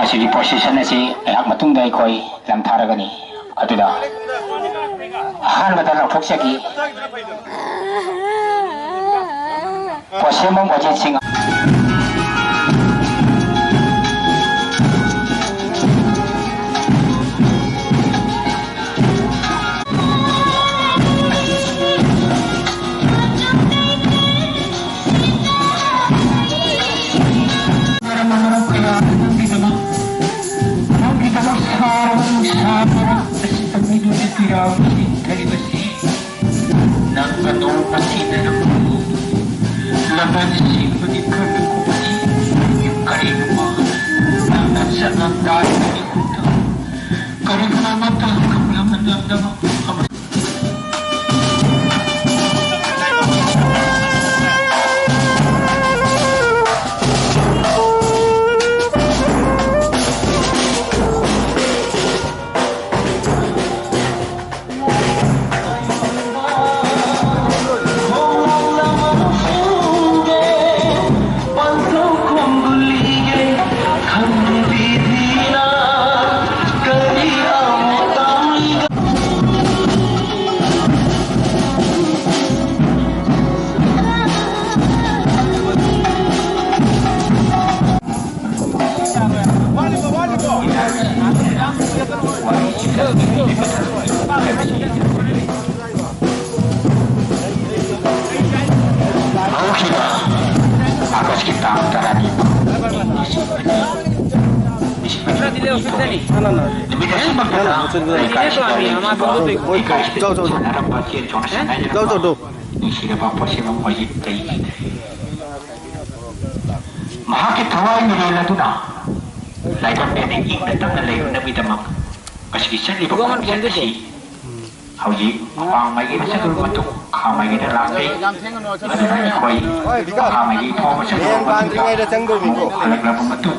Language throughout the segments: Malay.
ꯑꯁꯤꯒꯤ ꯄ꯭ꯔꯣꯁꯦꯁꯟ ꯑꯁꯤ ꯑꯩꯍꯥꯛ ꯃꯇꯨꯡꯗ ꯑꯩꯈꯣꯏ ꯂꯝꯊꯥꯔꯒꯅꯤ ꯑꯗꯨꯗ ꯑꯍꯥꯟꯕꯗ ꯂꯧꯊꯣꯛꯆꯈꯤ ꯄꯣꯠꯁꯦꯝꯕꯝ ꯑꯣꯖꯦꯠꯁꯤꯡ Mahakit Hawaii nila duna. Laikon bening ingna tang na layo na bitamak. Kasi saan iba kung sa kasi. Hawji, pamay kita sa dulmatok, kamay kita langkay. Ano na ikoy, kamay kita po sa dulmatok. Halag na pumatok.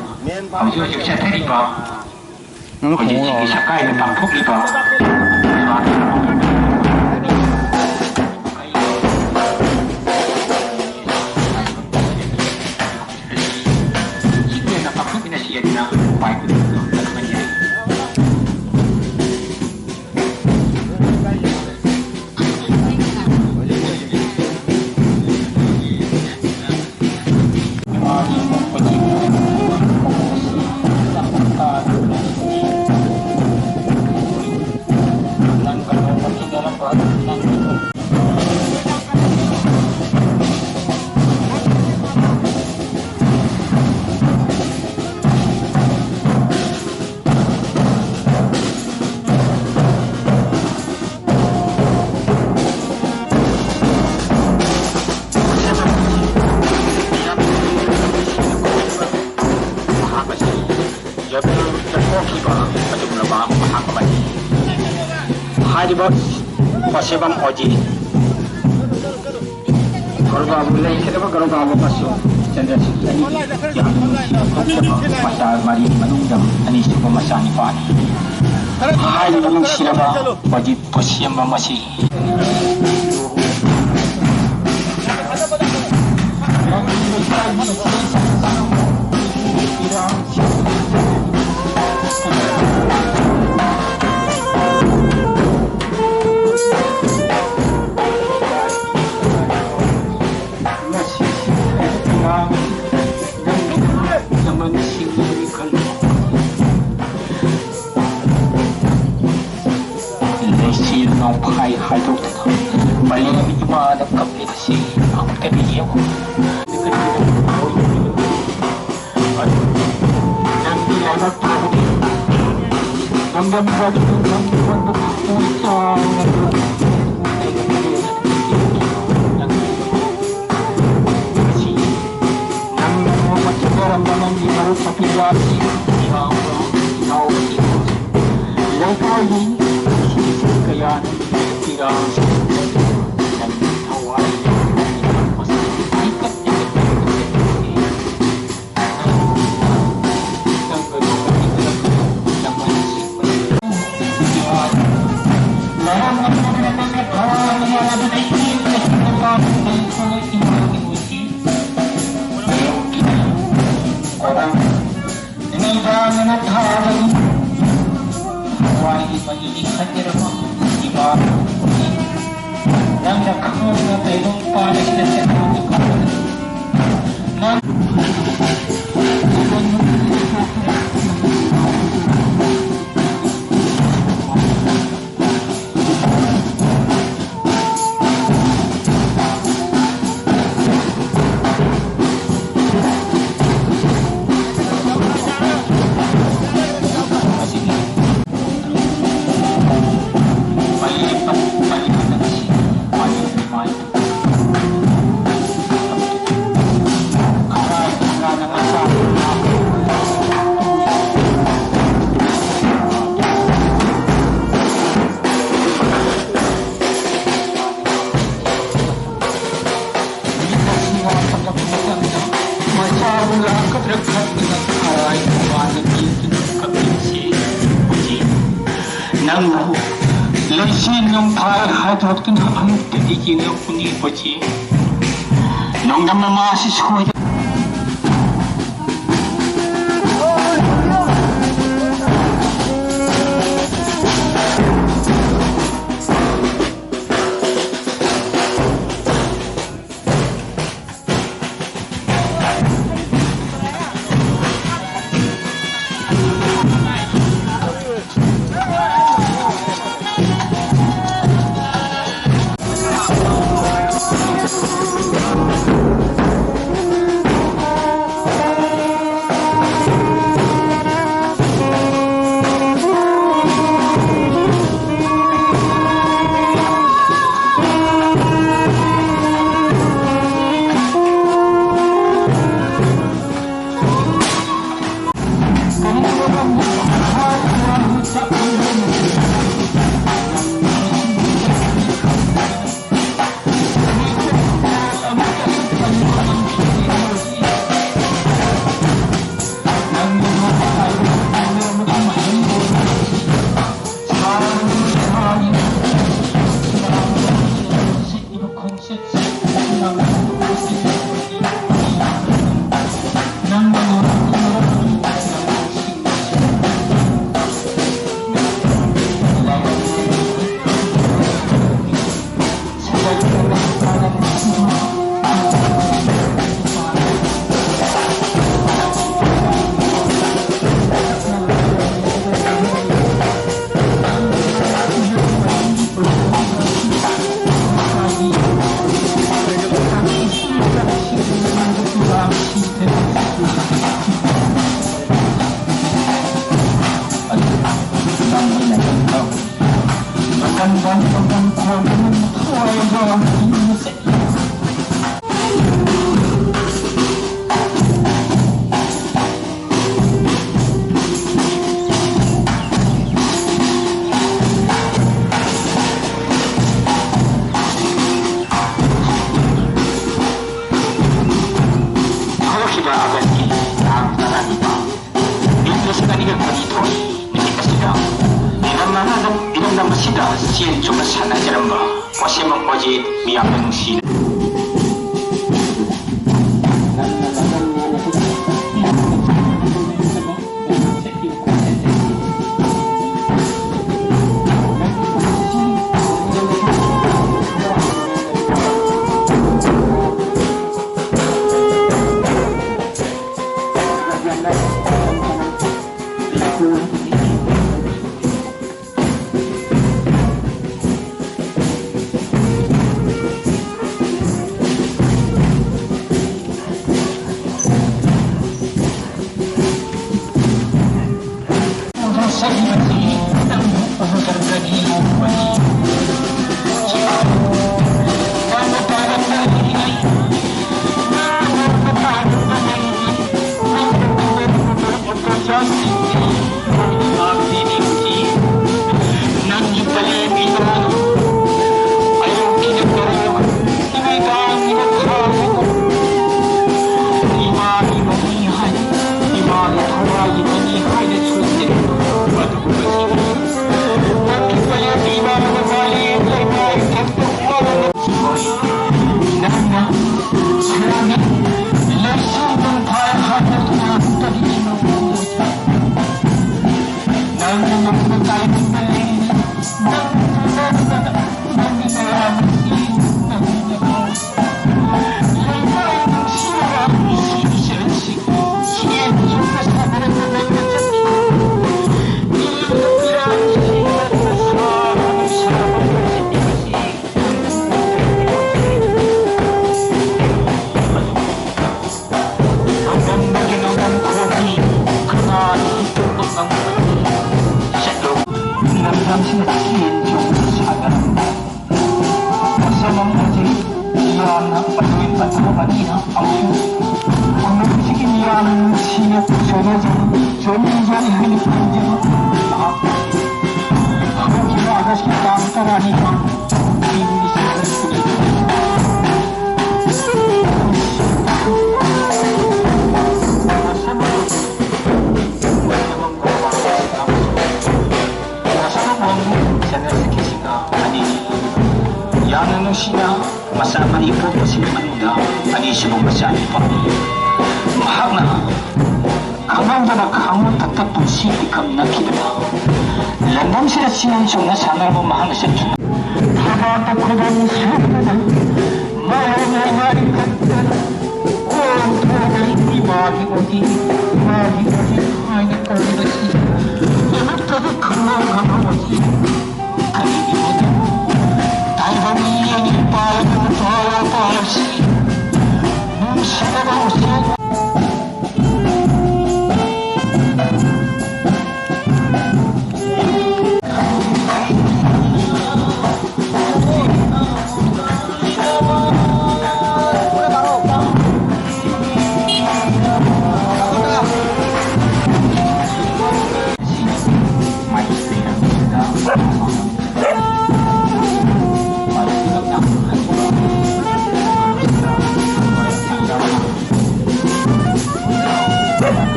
Hawji, yung sa tari pa. Hawji, sige sakay na tampok iba. Pasibam oji. Korba mulai kenapa korba apa pasu? Cendera ini pasal mari menunggang ini semua masa ni pan. Hai menung siapa wajib pasibam masih. Hai tu, balik ni mana kapit si, aku tak biar. Nanti ada tahu ni, nampak baju nampak pusang. Nampak macam orang dalam di baru tapi lagi, ya Allah, ya Allah. Lepas ini, kaya. Orang ini mainit hanya remang di bawah dan rakam na tayo para sila sa kami ko na nang lesin ng pahat kan ang titigil ng puni poci nong naman mahasiswa Sian cuma sana jerembah, masih mengkaji biang mengsi. 고만이나 아쉬워 어느 시기냐는 시력 전해져 전전히 흘리는지도 하루키로 아가씨 깜깜하니까 미국이 시작했으니 Yang siya masama ipo po si Manda ani siya masaya pa mahal na 강한 자나 강한 답답한 시기 겁나 기대봐 랜덤시라 지난중 나 사나로 mahal na siya 하나도 고단 사나나 마음의 말이 같다 온통을 이마기 어디 하이는 걸리듯이 이것도 강하지 아니거든 달방이 빨고 돌아다시 무시하고 있어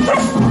Thank you.